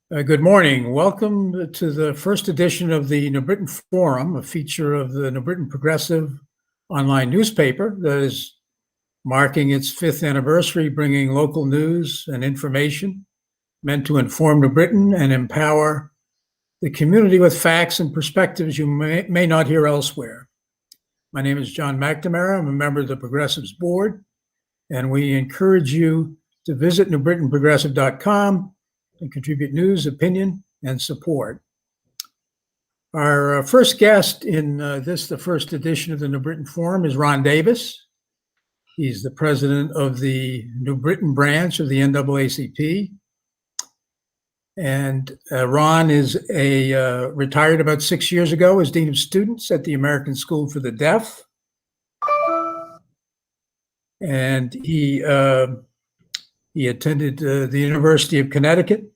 Good morning. Welcome to the first edition of the New Britain Forum, a feature of the New Britain Progressive online newspaper that is marking its fifth anniversary, bringing local news and information meant to inform New Britain and empower the community with facts and perspectives you may not hear elsewhere. My name is John McNamara. I'm a member of the Progressives Board, and we encourage you to visit newbritainprogressive.com and contribute news, opinion, and support. Our first guest in the first edition of the New Britain Forum is Ron Davis. He's the president of the New Britain branch of the NAACP. And Ron is retired about 6 years ago as Dean of Students at the American School for the Deaf. And he attended the University of Connecticut,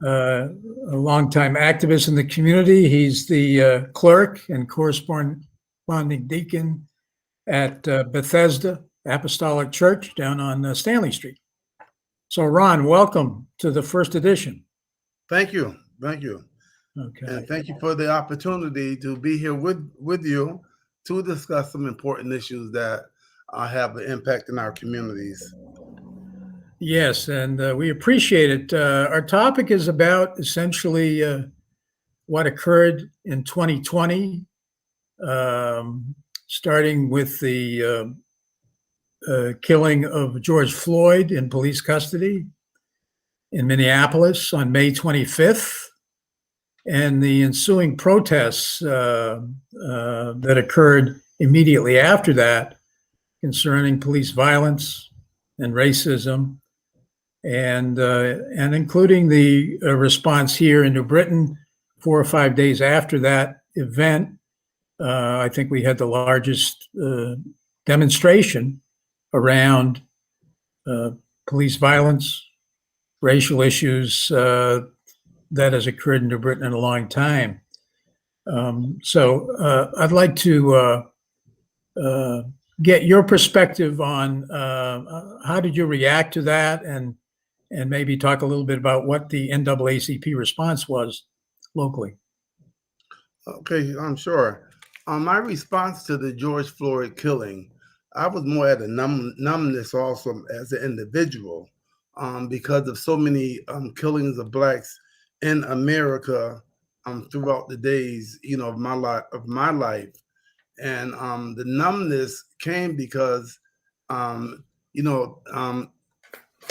a longtime activist in the community. He's the clerk and corresponding deacon at Bethesda Apostolic Church down on Stanley Street. So, Ron, welcome to the first edition. Thank you. Thank you. Okay. And thank you for the opportunity to be here with you to discuss some important issues that have an impact in our communities. Yes, and we appreciate it. Our topic is about essentially what occurred in 2020, starting with the killing of George Floyd in police custody in Minneapolis on May 25th, and the ensuing protests that occurred immediately after that concerning police violence and racism, and including the response here in New Britain 4 or 5 days after that event. I think we had the largest demonstration around police violence, racial issues that has occurred in New Britain in a long time. So I'd like to get your perspective on how did you react to that, and maybe talk a little bit about what the NAACP response was locally. Okay, I'm sure. My response to the George Floyd killing, I was more at a numbness also as an individual because of so many killings of Blacks in America throughout the days, of my life. And the numbness came because,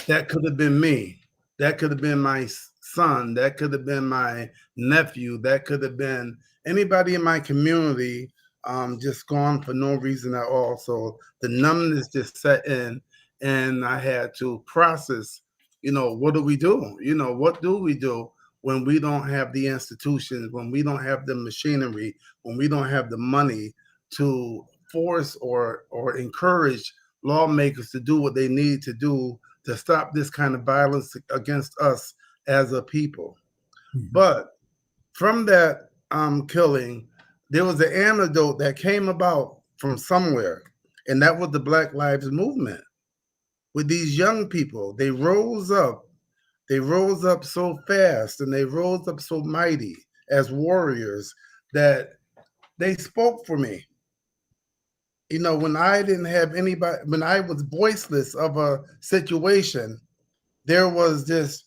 that could have been me. That could have been my son. That could have been my nephew. That could have been anybody in my community just gone for no reason at all. So the numbness just set in, and I had to process, what do we do? What do we do when we don't have the institutions, when we don't have the machinery, when we don't have the money to force or encourage lawmakers to do what they need to do to stop this kind of violence against us as a people. Mm-hmm. But from that killing, there was an antidote that came about from somewhere, and that was the Black Lives Movement. With these young people, they rose up so fast, and they rose up so mighty as warriors that they spoke for me. When I didn't have anybody, when I was voiceless of a situation, there was this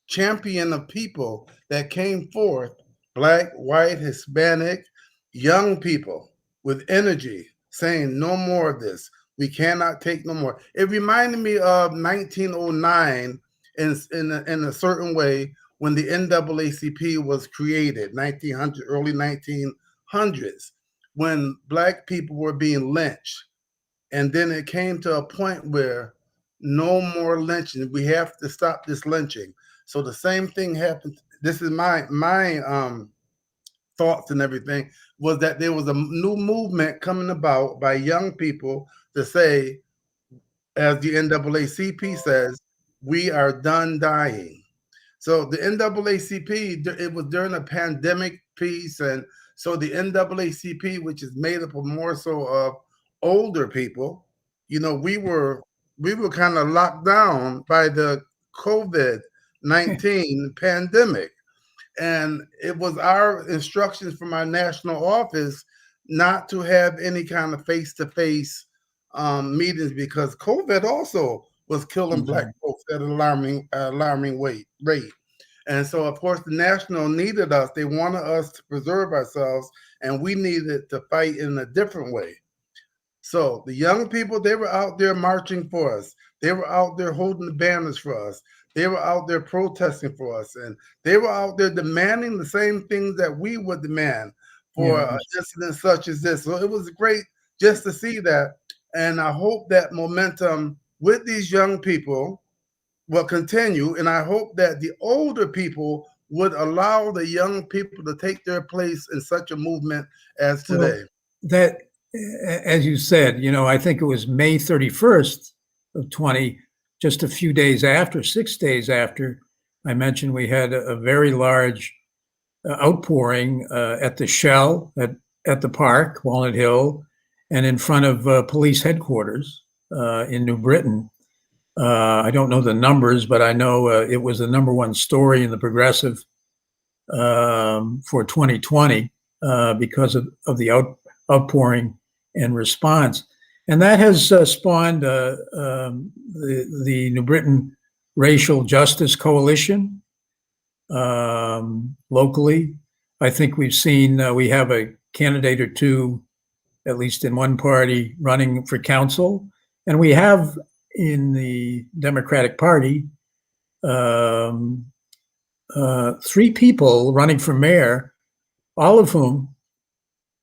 champion of people that came forth, Black, white, Hispanic, young people with energy, saying no more of this. We cannot take no more. It reminded me of 1909 in a certain way when the NAACP was created, early 1900s. When Black people were being lynched. And then it came to a point where no more lynching. We have to stop this lynching. So the same thing happened. This is my thoughts and everything, was that there was a new movement coming about by young people to say, as the NAACP says, we are done dying. So the NAACP, it was during a pandemic piece, and so the NAACP, which is made up of more so of older people, we were kind of locked down by the COVID 19 pandemic. And it was our instructions from our national office not to have any kind of face-to-face meetings because COVID also was killing Black folks at an alarming rate. And so, of course, the national needed us. They wanted us to preserve ourselves, and we needed to fight in a different way. So the young people, they were out there marching for us. They were out there holding the banners for us. They were out there protesting for us. And they were out there demanding the same things that we would demand for incidents such as this. So it was great just to see that. And I hope that momentum with these young people will continue. And I hope that the older people would allow the young people to take their place in such a movement as today. That, as you said, I think it was May 31st of 20, just a few days after, 6 days after, I mentioned we had a very large outpouring at the Shell at the park, Walnut Hill, and in front of police headquarters in New Britain. I don't know the numbers, but I know it was the #1 story in the Progressive for 2020 because of the outpouring and response. And that has spawned the New Britain Racial Justice Coalition locally. I think we've seen, we have a candidate or two, at least in one party, running for council. And we have in the Democratic Party 3 people running for mayor, all of whom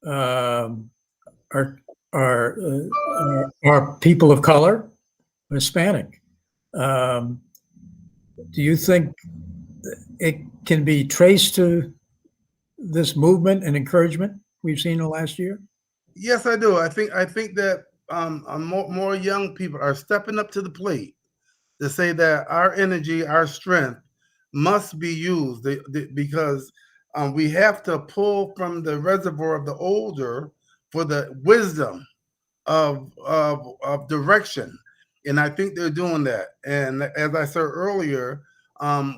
are people of color, Hispanic. Do you think it can be traced to this movement and encouragement we've seen in the last year? Yes, I do. I think that more young people are stepping up to the plate to say that our energy, our strength must be used because we have to pull from the reservoir of the older for the wisdom of direction. And I think they're doing that. And as I said earlier,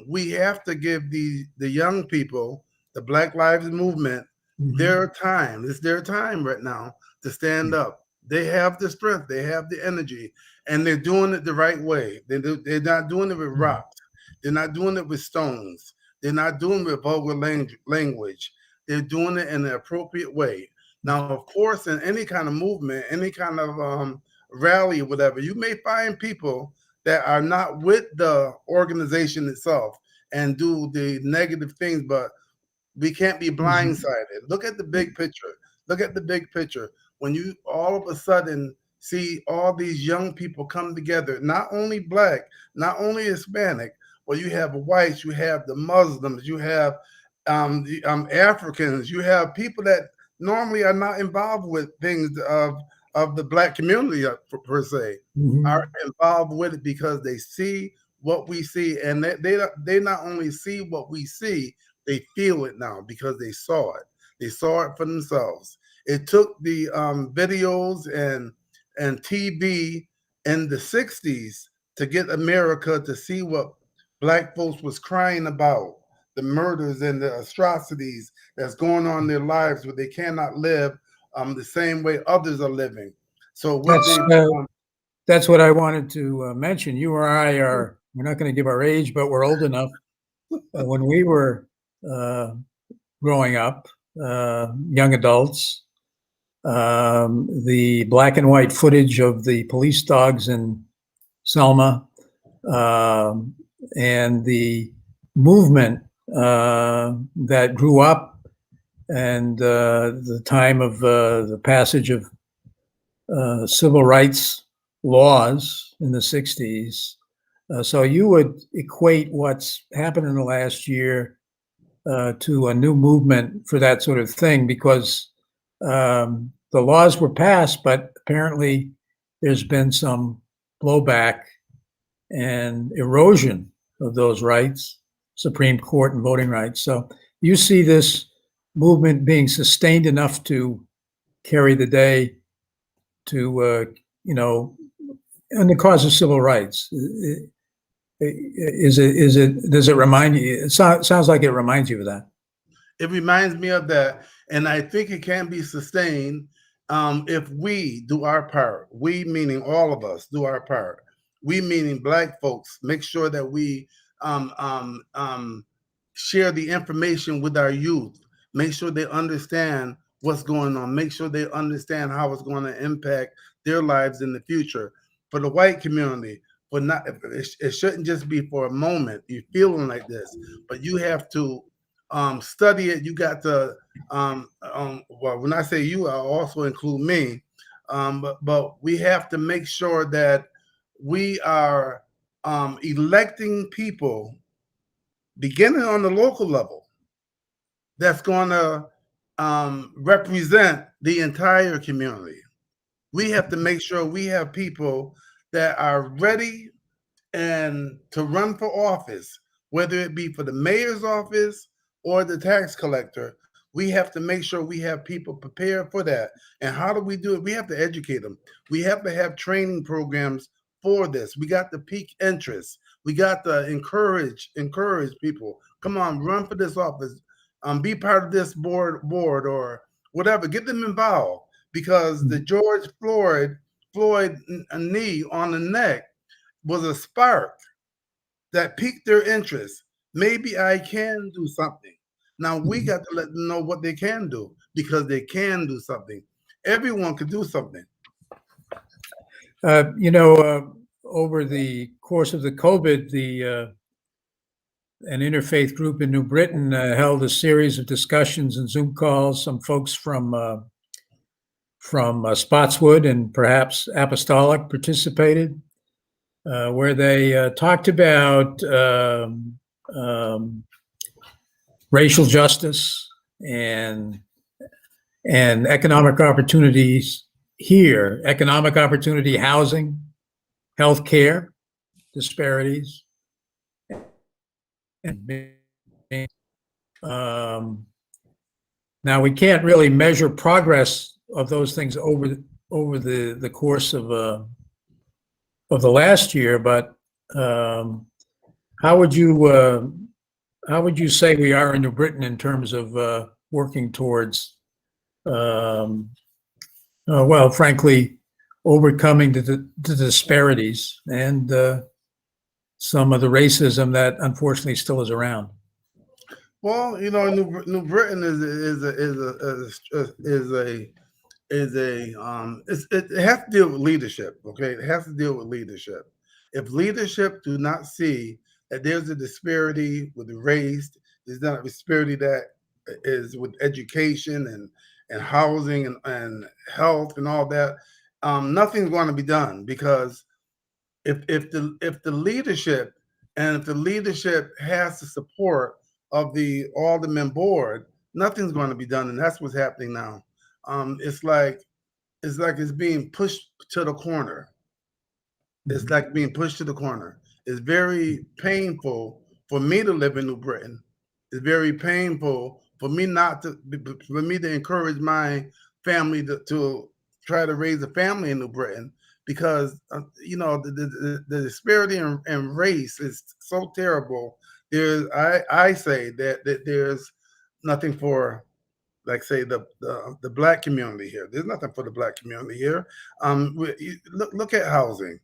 we have to give the young people, the Black Lives Movement, their time. It's their time right now to stand up. They have the strength, they have the energy, and they're doing it the right way. They're not doing it with rocks. They're not doing it with stones. They're not doing it with vulgar language. They're doing it in the appropriate way. Now, of course, in any kind of movement, any kind of rally or whatever, you may find people that are not with the organization itself and do the negative things, but we can't be blindsided. Look at the big picture. Look at the big picture. When you all of a sudden see all these young people come together, not only Black, not only Hispanic, but you have whites, you have the Muslims, you have the Africans, you have people that normally are not involved with things of the Black community per se, are involved with it because they see what we see, and they not only see what we see, they feel it now because they saw it. They saw it for themselves. It took the videos and TV in the 60s to get America to see what Black folks was crying about, the murders and the atrocities that's going on in their lives where they cannot live the same way others are living. So that's what I wanted to mention. You or I are, we're not going to give our age, but we're old enough. When we were growing up, young adults, the black and white footage of the police dogs in Selma and the movement that grew up and the time of the passage of civil rights laws in the 60s. So you would equate what's happened in the last year to a new movement for that sort of thing, because the laws were passed, but apparently there's been some blowback and erosion of those rights, Supreme Court and voting rights. So you see this movement being sustained enough to carry the day to, in the cause of civil rights. Does it remind you? It sounds like it reminds you of that. It reminds me of that, and I think it can be sustained if we do our part. We meaning all of us do our part. We meaning Black folks make sure that we um, um, um, share the information with our youth. Make sure they understand what's going on. Make sure they understand how it's going to impact their lives in the future. For the white community, for not it shouldn't just be for a moment. You're feeling like this, but you have to study it. You got to well, when I say you, I also include me. But we have to make sure that we are electing people, beginning on the local level, that's going to represent the entire community. We have to make sure we have people that are ready and to run for office, whether it be for the mayor's office or the tax collector. We have to make sure we have people prepared for that. And how do we do it? We have to educate them. We have to have training programs for this. We got to pique interest. We got to encourage people. Come on, run for this office. Be part of this board or whatever. Get them involved because the George Floyd knee on the neck was a spark that piqued their interest. Maybe I can do something. Now we got to let them know what they can do because they can do something. Everyone could do something. Over the course of the COVID, an interfaith group in New Britain held a series of discussions and Zoom calls. Some folks from Spotswood and perhaps Apostolic participated, where they talked about racial justice and economic opportunities here, economic opportunity, housing, healthcare disparities, and now we can't really measure progress of those things over the course of the last year, but how would you say we are in New Britain in terms of working towards, well, frankly, overcoming the disparities and some of the racism that unfortunately still is around? Well, New Britain it has to deal with leadership. Okay, it has to deal with leadership. If leadership do not see that there's a disparity with the race, there's not a disparity that is with education and housing and health and all that, nothing's going to be done because if the leadership and if the leadership has the support of the alderman board, nothing's going to be done, and that's what's happening now. It's like it's being pushed to the corner. It's like being pushed to the corner. It's very painful for me to live in New Britain. It's very painful for me for me to encourage my family to try to raise a family in New Britain because the disparity in race is so terrible. I say that there's nothing for, like, say, the Black community here. There's nothing for the Black community here. Look at housing.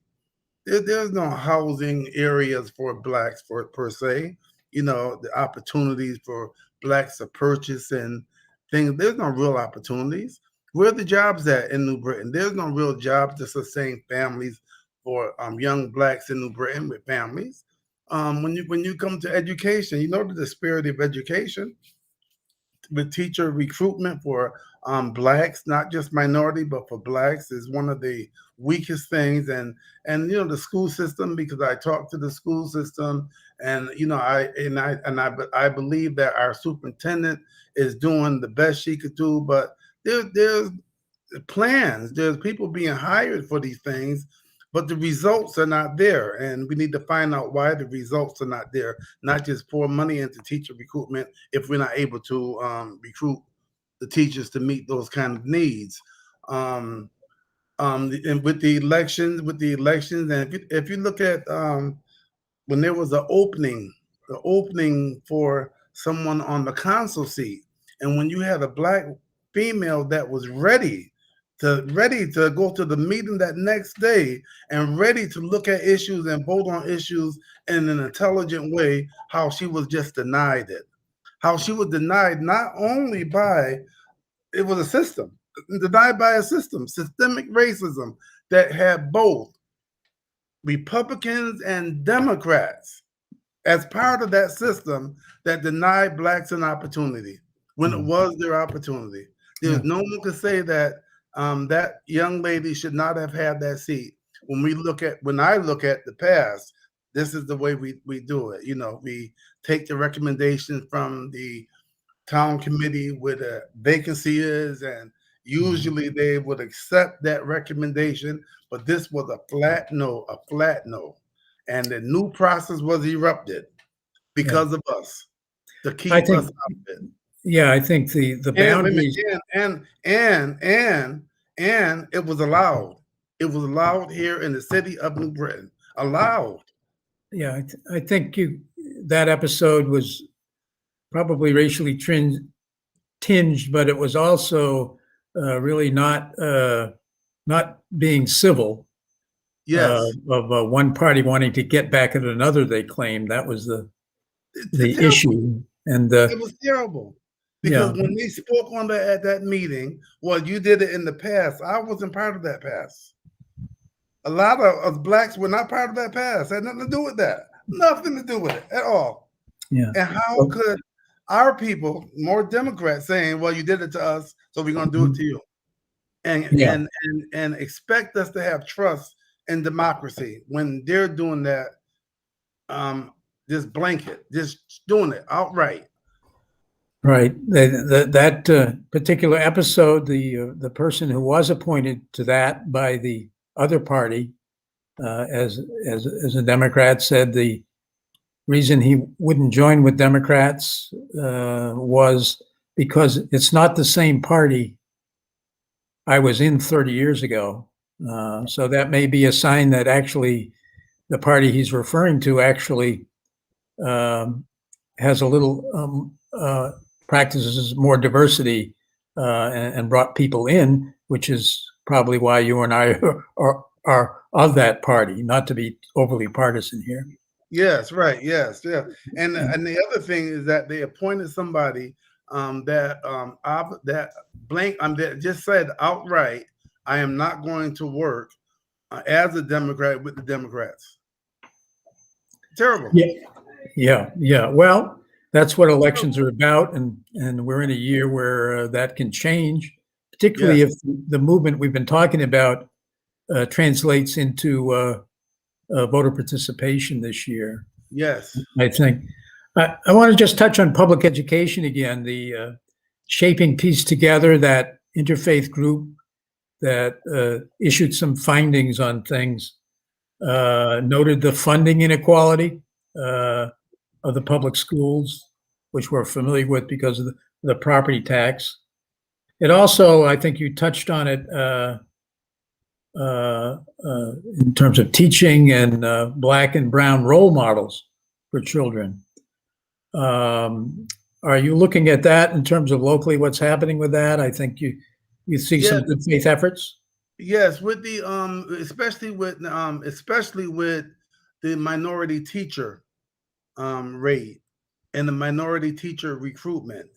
There's no housing areas for Blacks per se. The opportunities for Blacks to purchase and things. There's no real opportunities. Where are the jobs at in New Britain? There's no real jobs to sustain families for young Blacks in New Britain with families. When you come to education, the disparity of education with teacher recruitment for Blacks, not just minority, but for Blacks, is one of the weakest things. And the school system, because I talk to the school system, and I believe that our superintendent is doing the best she could do, but there's plans, there's people being hired for these things, but the results are not there. And we need to find out why the results are not there, not just pour money into teacher recruitment if we're not able to recruit the teachers to meet those kind of needs. And with the elections, and if you look at when there was an opening, the opening for someone on the council seat, and when you had a black female that was ready to go to the meeting that next day and ready to look at issues and vote on issues in an intelligent way, how she was just denied it. How she was denied not only by, it was a system, denied by a system, systemic racism that had both Republicans and Democrats as part of that system that denied blacks an opportunity when it was their opportunity. There's no one could say that that young lady should not have had that seat. When I look at the past, this is the way we do it. You know, we take the recommendation from the town committee where the vacancy is, and usually they would accept that recommendation. But this was a flat no, and the new process was erupted because of us to keep us out of it. Yeah, I think the boundaries and it was allowed. It was allowed here in the city of New Britain. Allowed. Yeah, I think that episode was probably racially tinged, but it was also really not being civil. Yes. Of one party wanting to get back at another, they claimed that was the issue, and it was terrible. Because when they spoke on that at that meeting, well, you did it in the past. I wasn't part of that past. A lot of us blacks were not part of that past. Had nothing to do with that. Nothing to do with it at all. Yeah. And how could our people, more Democrats, saying, "Well, you did it to us, so we're going to do it to you," and expect us to have trust in democracy when they're doing that, just blanket, just doing it outright. Right. That particular episode, the person who was appointed to that by the other party, as a Democrat, said the reason he wouldn't join with Democrats was because it's not the same party I was in 30 years ago. So that may be a sign that actually the party he's referring to actually has a little practices more diversity and brought people in, which is probably why you and I are of that party, not to be overly partisan here. Yes, right. Yes, yeah. And the other thing is that they appointed somebody that just said outright, I am not going to work as a Democrat with the Democrats. Terrible. Yeah. Well, that's what elections are about, and we're in a year where that can change, particularly if the movement we've been talking about translates into voter participation this year. Yes. I think. I want to just touch on public education again, the Shaping Peace Together, that interfaith group that issued some findings on things, noted the funding inequality of the public schools, which we're familiar with because of the property tax. It also, I think you touched on it in terms of teaching and Black and brown role models for children. Are you looking at that in terms of locally what's happening with that? I think you see some good faith efforts. Yes, with the especially with the minority teacher rate and the minority teacher recruitment.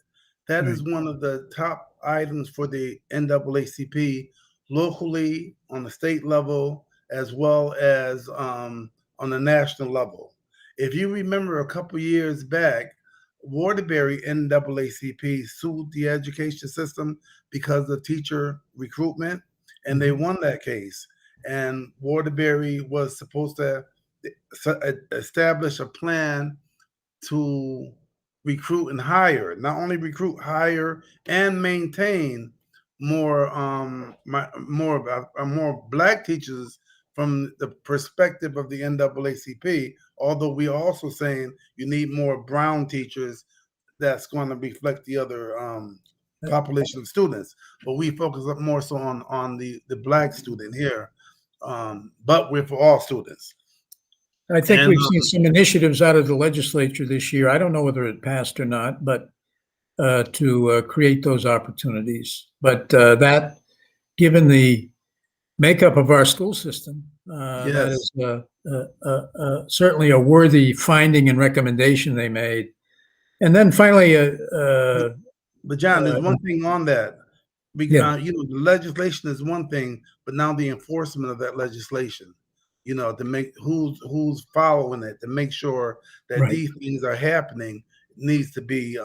That is one of the top items for the NAACP locally, on the state level, as well as on the national level. If you remember a couple years back, Waterbury NAACP sued the education system because of teacher recruitment, and they won that case. And Waterbury was supposed to establish a plan to recruit and hire, not only recruit, hire, and maintain more Black teachers from the perspective of the NAACP. Although we are also saying you need more brown teachers that's going to reflect the other population of students. But we focus up more so on the Black student here, but we're for all students. I think And we've seen some initiatives out of the legislature this year. I don't know whether it passed or not, but to create those opportunities. But that, given the makeup of our school system, that yes, is certainly a worthy finding and recommendation they made. And then finally, but John, there's one thing on that. yeah, The legislation is one thing, but now the enforcement of that legislation, to make who's following it, to make sure that right. these things are happening, needs to be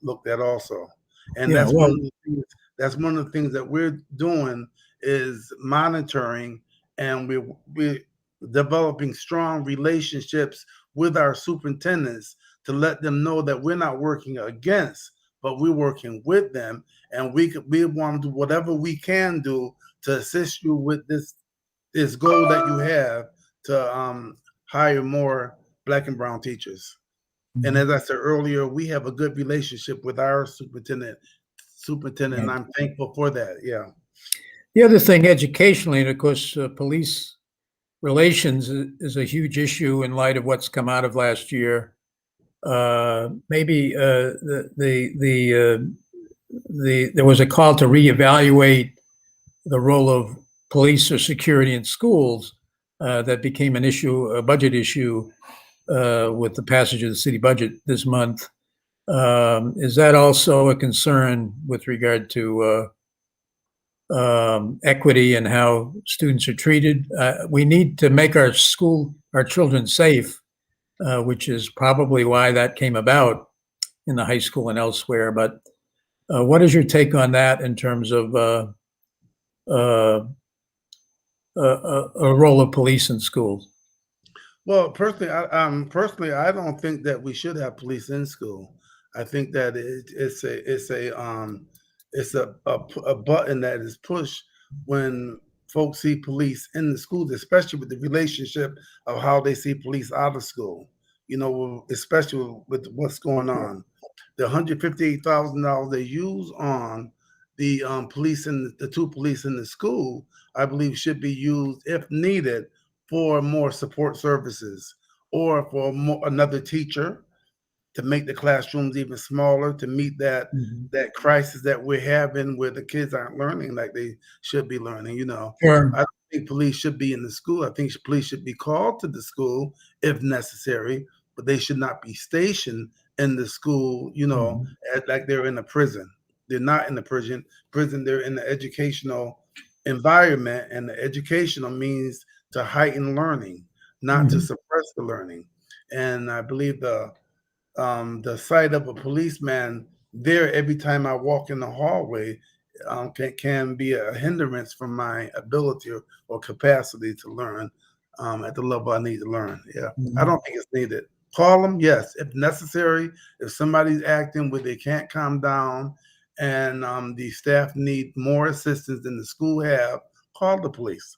looked at also. And Yeah, that's well, one of the things. That's one of the things that we're doing is monitoring, and we're developing strong relationships with our superintendents to let them know that we're not working against, but we're working with them, and we want to do whatever we can do to assist you with this goal that you have to hire more Black and brown teachers. And mhm, as I said earlier, we have a good relationship with our superintendent, and right. I'm thankful for that. Yeah. The other thing, educationally, and of course, police relations is a huge issue in light of what's come out of last year. Maybe there was a call to reevaluate the role of police or security in schools that became an issue, a budget issue, with the passage of the city budget this month. Is that also a concern with regard to equity and how students are treated? We need to make our children safe, which is probably why that came about in the high school and elsewhere. But what is your take on that in terms of uh, a role of police in schools? Well, personally, I don't think that we should have police in school. I think that it's a button that is pushed when folks see police in the schools, especially with the relationship of how they see police out of school. Especially with what's going on. The $158,000 they use on the police and the two police in the school, I believe, should be used if needed for more support services or for another teacher to make the classrooms even smaller to meet that Mhm. that crisis that we're having where the kids aren't learning like they should be learning. Sure. I don't think police should be in the school. I think police should be called to the school if necessary, but they should not be stationed in the school, Mhm. like they're in a prison. They're not in the prison, they're in the educational environment, and the educational means to heighten learning, not to Mhm. suppress the learning. And I believe the sight of a policeman there every time I walk in the hallway can be a hindrance from my ability or capacity to learn at the level I need to learn. Yeah, I Mhm. don't think it's needed. Call them, yes, if necessary. If somebody's acting where they can't calm down and the staff need more assistance than the school have, call the police.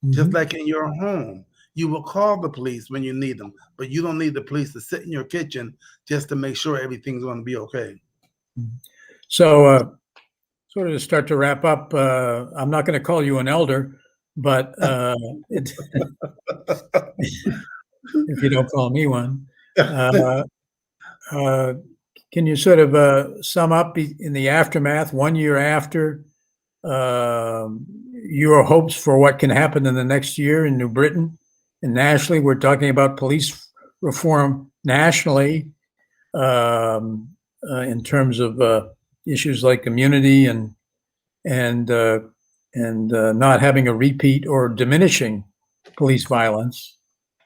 Just Mhm. like in your home, you will call the police when you need them, but you don't need the police to sit in your kitchen just to make sure everything's going to be okay. Mhm. So, sort of to start to wrap up, I'm not going to call you an elder, but it, if you don't call me one, uh, uh, can you sort of sum up in the aftermath, 1 year after, your hopes for what can happen in the next year in New Britain and nationally? We're talking about police reform nationally, in terms of issues like immunity and uh, not having a repeat or diminishing police violence.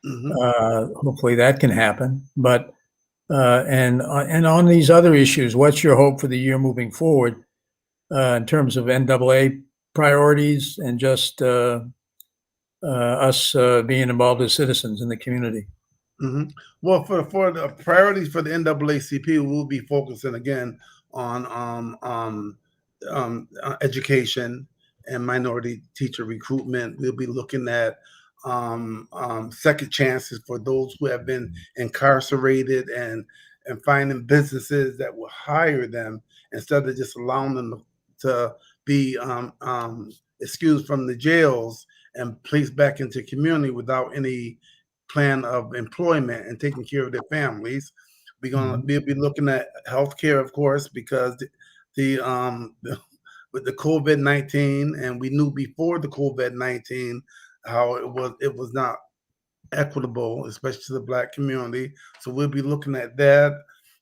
Mhm. Hopefully that can happen. But and on these other issues, what's your hope for the year moving forward in terms of NAA priorities and just us being involved as citizens in the community? Mhm. Well, for the priorities for the NAACP, we'll be focusing again on education and minority teacher recruitment. We'll be looking at second chances for those who have been incarcerated and finding businesses that will hire them instead of just allowing them to be excused from the jails and placed back into community without any plan of employment and taking care of their families. We'll be looking at healthcare, of course, because with the COVID-19, and we knew before the COVID-19 how it was not equitable, especially to the Black community. So we'll be looking at that.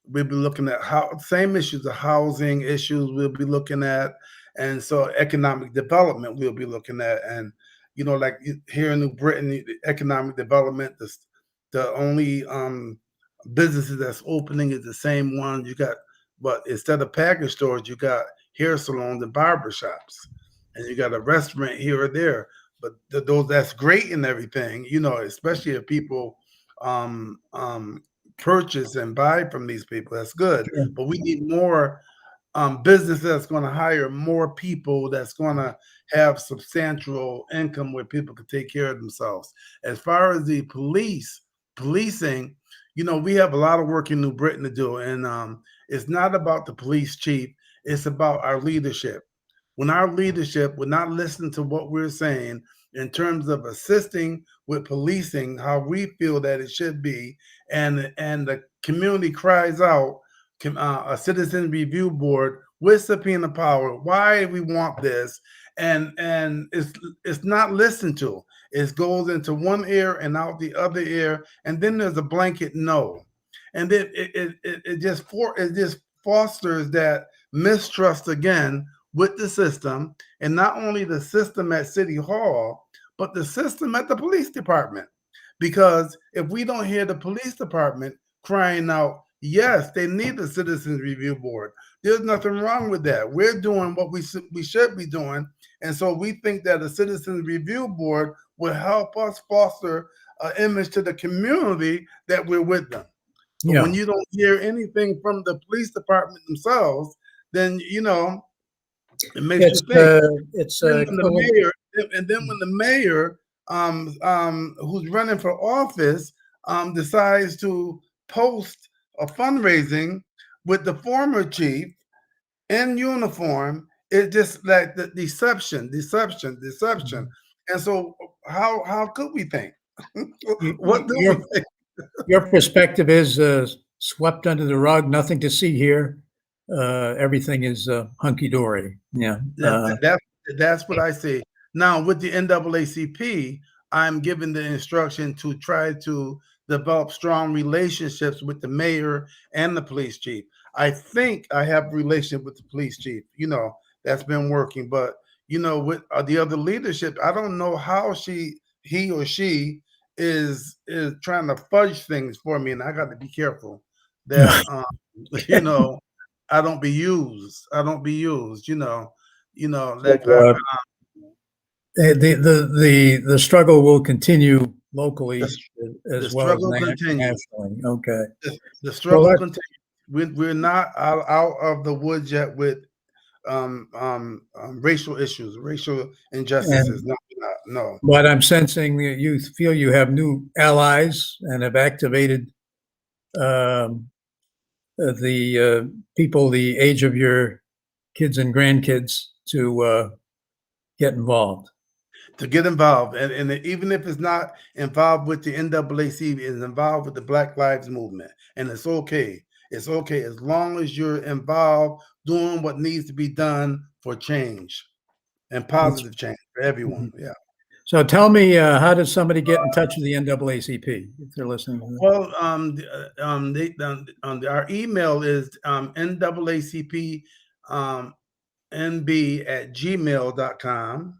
We'll be looking at how same issues, the housing issues we'll be looking at, and so economic development we'll be looking at. And like here in New Britain, the economic development, the only businesses that's opening is the same one you got, but instead of package stores, you got hair salons and barber shops, and you got a restaurant here or there. But those that's great and everything, especially if people purchase and buy from these people. That's good. Sure. But we need more business that's going to hire more people, that's going to have substantial income where people can take care of themselves. As far as the policing, we have a lot of work in New Britain to do, and it's not about the police chief. It's about our leadership. When our leadership would not listen to what we're saying in terms of assisting with policing, how we feel that it should be, and the community cries out, a citizen review board with subpoena power, why we want this, and it's not listened to. It goes into one ear and out the other ear, and then there's a blanket no, and then it just fosters that mistrust again with the system, and not only the system at City Hall, but the system at the police department. Because if we don't hear the police department crying out, yes, they need a citizens review board. There's nothing wrong with that. We're doing what we should be doing. And so we think that a citizens review board will help us foster an image to the community that we're with them. But when you don't hear anything from the police department themselves, then, it makes you think. And then when the mayor, who's running for office, decides to post a fundraising with the former chief in uniform, it's just like the deception. And so, how could we think? What do we think? Your perspective is swept under the rug, nothing to see here. Everything is hunky dory. Yeah, that's what I say. Now with the NAACP, I'm given the instruction to try to develop strong relationships with the mayor and the police chief. I think I have a relationship with the police chief. That's been working, but with the other leadership, I don't know how he or she is trying to fudge things for me, and I got to be careful that I don't be used. The struggle will continue locally as well as nationally. Okay. The struggle continues. We're not out of the woods yet with racial issues, racial injustices. No. But I'm sensing that you feel you have new allies and have activated the people the age of your kids and grandkids to get involved. And even if it's not involved with the NAACP, it's involved with the Black Lives Movement, and it's okay. It's okay as long as you're involved doing what needs to be done for change and positive change for everyone. Mm-hmm. Yeah. So tell me, how does somebody get in touch with the NAACP if they're listening to this? Well, our email is NAACP NB@gmail.com.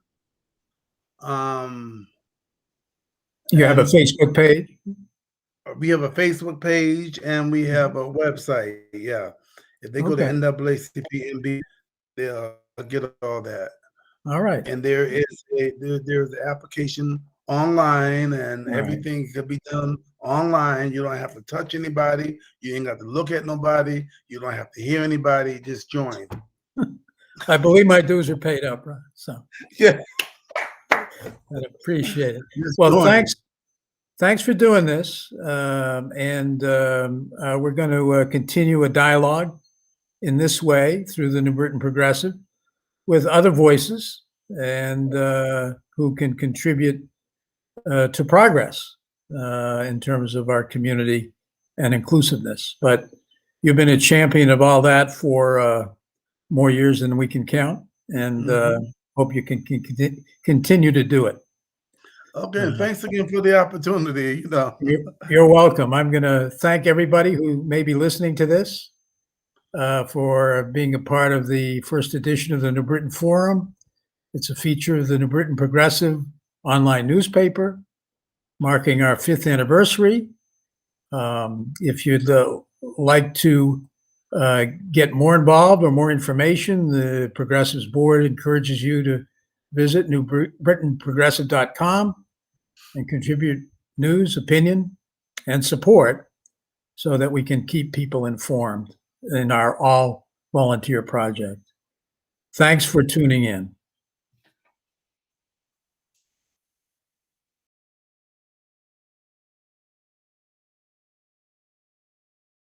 You have a Facebook page? We have a Facebook page and we have a website. Yeah. If they go to NAACP NB, they'll get all that. All right. And there's an application online, and everything can be done online. You don't have to touch anybody. You ain't got to look at nobody. You don't have to hear anybody. Just join. I believe my dues are paid up, right? So yeah, I'd appreciate it. Well, thanks for doing this, and we're going to continue a dialogue in this way through the New Britain Progressive with other voices and who can contribute to progress in terms of our community and inclusiveness. But you've been a champion of all that for more years than we can count, and hope you can continue to do it. Okay, thanks again for the opportunity. You're welcome. I'm going to thank everybody who may be listening to this for being a part of the first edition of the New Britain Forum. It's a feature of the New Britain Progressive online newspaper, marking our 5th anniversary. If you'd like to get more involved or more information, the Progressives Board encourages you to visit newbritainprogressive.com and contribute news, opinion, and support so that we can keep people informed in our all volunteer project. Thanks for tuning in.